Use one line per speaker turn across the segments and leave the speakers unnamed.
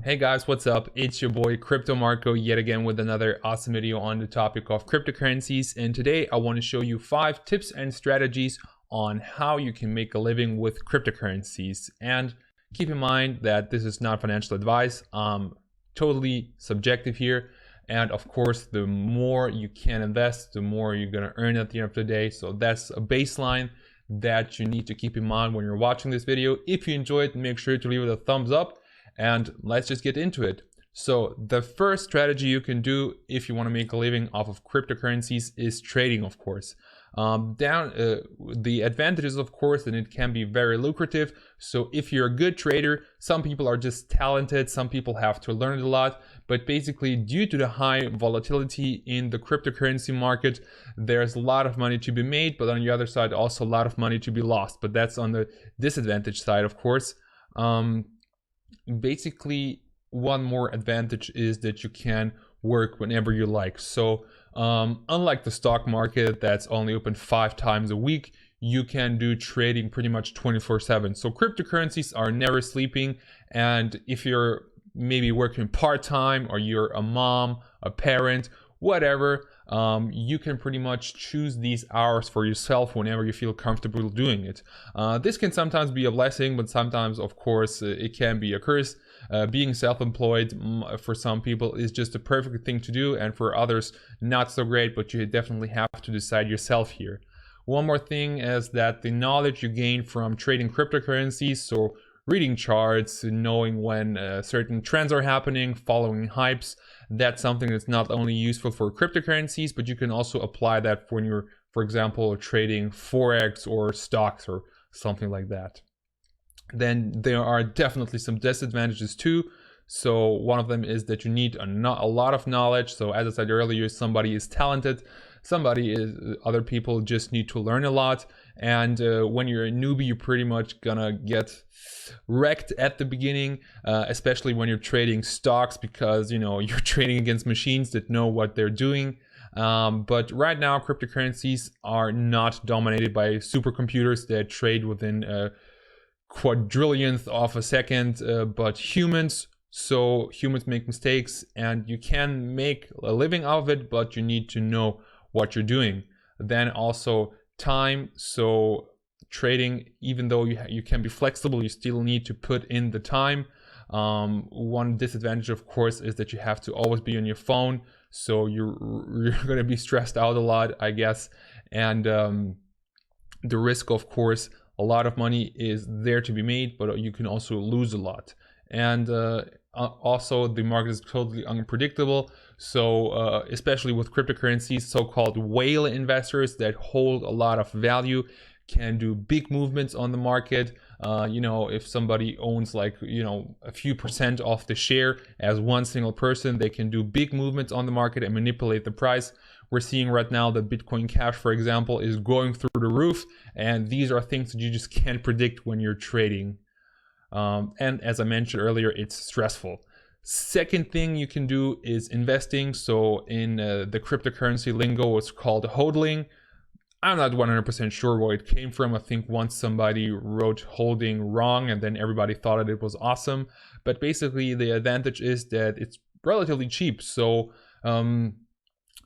Hey guys, what's up? It's your boy Crypto Marco yet again with another awesome video on the topic of cryptocurrencies. And today I want to show you 5 tips and strategies on how you can make a living with cryptocurrencies. And keep in mind that this is not financial advice. Totally subjective here. And of course, the more you can invest, the more you're going to earn at the end of the day. So that's a baseline that you need to keep in mind when you're watching this video. If you enjoyed, make sure to leave it a thumbs up. And let's just get into it. So the first strategy you can do if you want to make a living off of cryptocurrencies is trading, of course. The advantages, of course, and it can be very lucrative. So if you're a good trader, some people are just talented, some people have to learn it a lot. But basically, due to the high volatility in the cryptocurrency market, there's a lot of money to be made, but on the other side, also a lot of money to be lost. But that's on the disadvantage side, of course. Basically, one more advantage is that you can work whenever you like. So unlike the stock market that's only open 5 times a week, you can do trading pretty much 24/7. So cryptocurrencies are never sleeping. And if you're maybe working part-time or you're a mom, a parent, whatever, you can pretty much choose these hours for yourself whenever you feel comfortable doing it. This can sometimes be a blessing, but sometimes, of course, it can be a curse. Being self-employed for some people is just a perfect thing to do, and for others, not so great, but you definitely have to decide yourself here. One more thing is that the knowledge you gain from trading cryptocurrencies, so reading charts, knowing when certain trends are happening, following hypes, that's something that's not only useful for cryptocurrencies, but you can also apply that when you're, for example, trading Forex or stocks or something like that. Then there are definitely some disadvantages too. So one of them is that you need a lot of knowledge. So as I said earlier, somebody is talented, other people just need to learn a lot. And when you're a newbie, you're pretty much gonna get wrecked at the beginning, especially when you're trading stocks, because you're trading against machines that know what they're doing. But right now, cryptocurrencies are not dominated by supercomputers that trade within a quadrillionth of a second, but humans. So humans make mistakes, and you can make a living out of it, but you need to know what you're doing. Then also time. So trading, even though you can be flexible, you still need to put in the time. One disadvantage, of course, is that you have to always be on your phone. So you're going to be stressed out a lot, I guess. And the risk, of course, a lot of money is there to be made, but you can also lose a lot. And also, the market is totally unpredictable. So especially with cryptocurrencies, so-called whale investors that hold a lot of value can do big movements on the market. If somebody owns a few % of the share as one single person, they can do big movements on the market and manipulate the price. We're seeing right now that Bitcoin Cash, for example, is going through the roof. And these are things that you just can't predict when you're trading. And as I mentioned earlier, it's stressful. Second thing you can do is investing. So in the cryptocurrency lingo, it's called hodling. I'm not 100% sure where it came from. I think once somebody wrote holding wrong and then everybody thought that it was awesome. But basically the advantage is that it's relatively cheap. So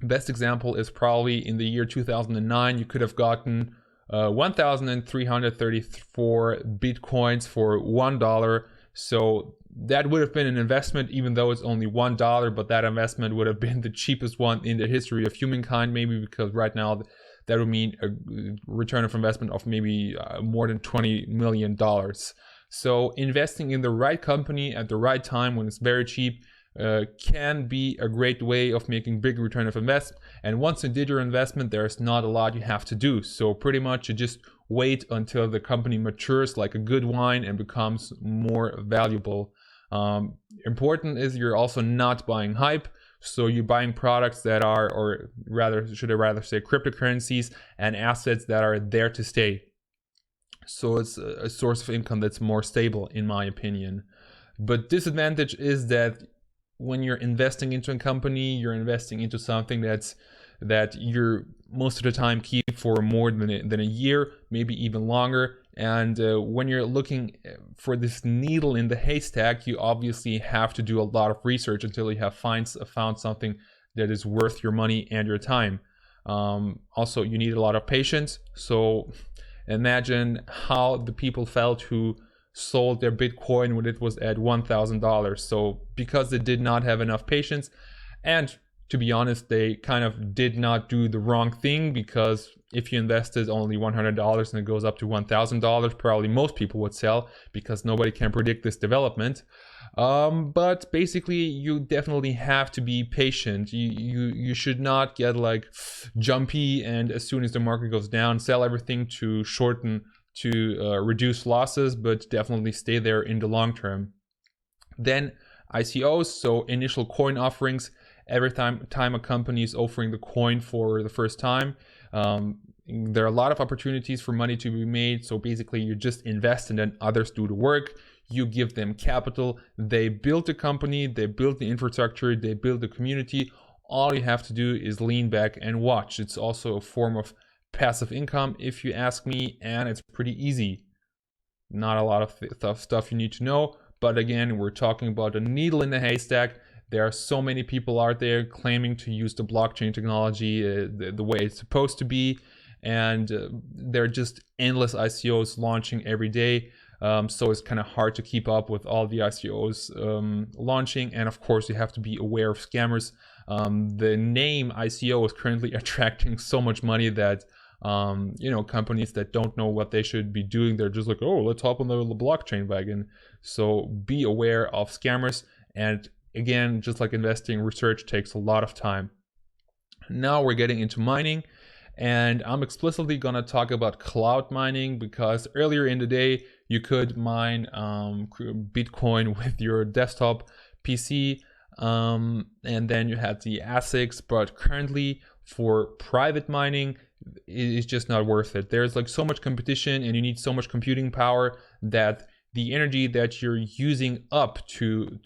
best example is probably in the year 2009, you could have gotten 1,334 Bitcoins for $1. So that would have been an investment, even though it's only $1, but that investment would have been the cheapest one in the history of humankind, maybe because right now that would mean a return of investment of maybe more than $20 million. So investing in the right company at the right time when it's very cheap can be a great way of making big return of investment. And once you did your investment, there's not a lot you have to do. So pretty much you just wait until the company matures like a good wine and becomes more valuable. Important is you're also not buying hype. So you're buying products that are, or rather, should I rather say, cryptocurrencies and assets that are there to stay. So it's a source of income that's more stable, in my opinion. But disadvantage is that when you're investing into a company, you're investing into something that you're most of the time keep for more than a year, maybe even longer. And when you're looking for this needle in the haystack, you obviously have to do a lot of research until you have found something that is worth your money and your time. Also, you need a lot of patience. So imagine how the people felt who sold their Bitcoin when it was at $1,000. So because they did not have enough patience, and to be honest, they kind of did not do the wrong thing, because if you invested only $100 and it goes up to $1,000, probably most people would sell, because nobody can predict this development. But basically, you definitely have to be patient. You should not get like jumpy and as soon as the market goes down, sell everything to reduce losses, but definitely stay there in the long term. Then ICOs, so initial coin offerings. Every time a company is offering the coin for the first time, there are a lot of opportunities for money to be made. So basically, you just invest and then others do the work. You give them capital. They build the company, they build the infrastructure, they build the community. All you have to do is lean back and watch. It's also a form of passive income, if you ask me, and it's pretty easy. Not a lot of stuff you need to know. But again, we're talking about a needle in the haystack. There are so many people out there claiming to use the blockchain technology the way it's supposed to be. And there are just endless ICOs launching every day. So it's kind of hard to keep up with all the ICOs launching. And of course, you have to be aware of scammers. The name ICO is currently attracting so much money that companies that don't know what they should be doing, they're just like, oh, let's hop on the blockchain wagon. So be aware of scammers. And again, just like investing, research takes a lot of time. Now we're getting into mining, and I'm explicitly going to talk about cloud mining, because earlier in the day you could mine Bitcoin with your desktop PC, and then you had the ASICs, but currently for private mining, it's just not worth it. There's like so much competition and you need so much computing power that the energy that you're using up to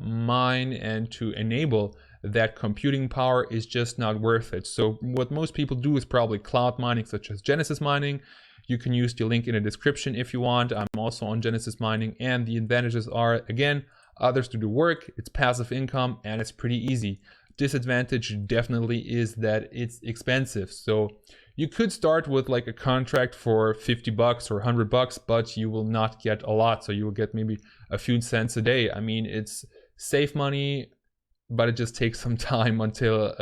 mine and to enable that computing power is just not worth it. So what most people do is probably cloud mining, such as Genesis mining. You can use the link in the description if you want. I'm also on Genesis mining, and the advantages are, again, others do the work, it's passive income, and it's pretty easy. Disadvantage definitely is that it's expensive. So you could start with like a contract for $50 or $100, but you will not get a lot. So you will get maybe a few cents a day. I mean, it's safe money, but it just takes some time until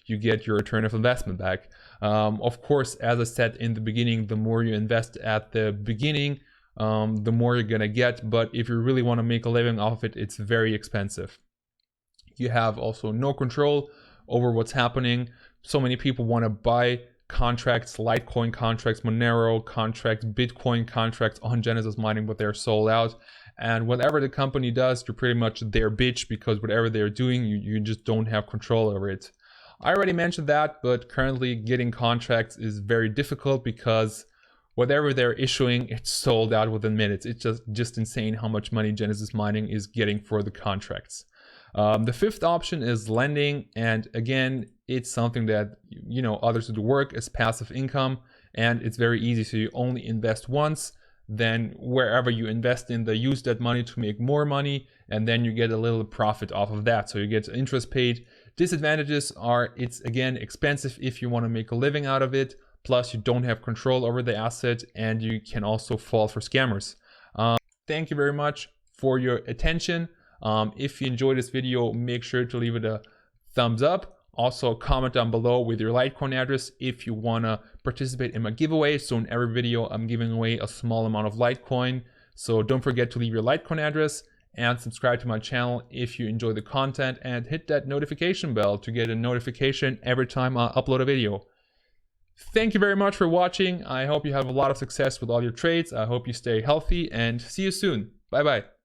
you get your return of investment back. Of course, as I said in the beginning, the more you invest at the beginning, the more you're gonna get. But if you really want to make a living off of it, it's very expensive. You have also no control over what's happening. So many people want to buy contracts, Litecoin contracts, Monero contracts, Bitcoin contracts on Genesis mining, but they're sold out. And whatever the company does, you're pretty much their bitch, because whatever they're doing, you just don't have control over it. I already mentioned that, but currently getting contracts is very difficult, because whatever they're issuing, it's sold out within minutes. It's just insane how much money Genesis mining is getting for the contracts. The fifth option is lending, and again, it's something that others do the work as passive income, and it's very easy. So you only invest once, then wherever you invest in, they use that money to make more money, and then you get a little profit off of that. So you get interest paid. Disadvantages are it's again expensive if you want to make a living out of it, plus you don't have control over the asset, and you can also fall for scammers. Thank you very much for your attention. If you enjoyed this video, make sure to leave it a thumbs up. Also, comment down below with your Litecoin address if you want to participate in my giveaway. So in every video, I'm giving away a small amount of Litecoin. So don't forget to leave your Litecoin address and subscribe to my channel if you enjoy the content, and hit that notification bell to get a notification every time I upload a video. Thank you very much for watching. I hope you have a lot of success with all your trades. I hope you stay healthy, and see you soon. Bye bye.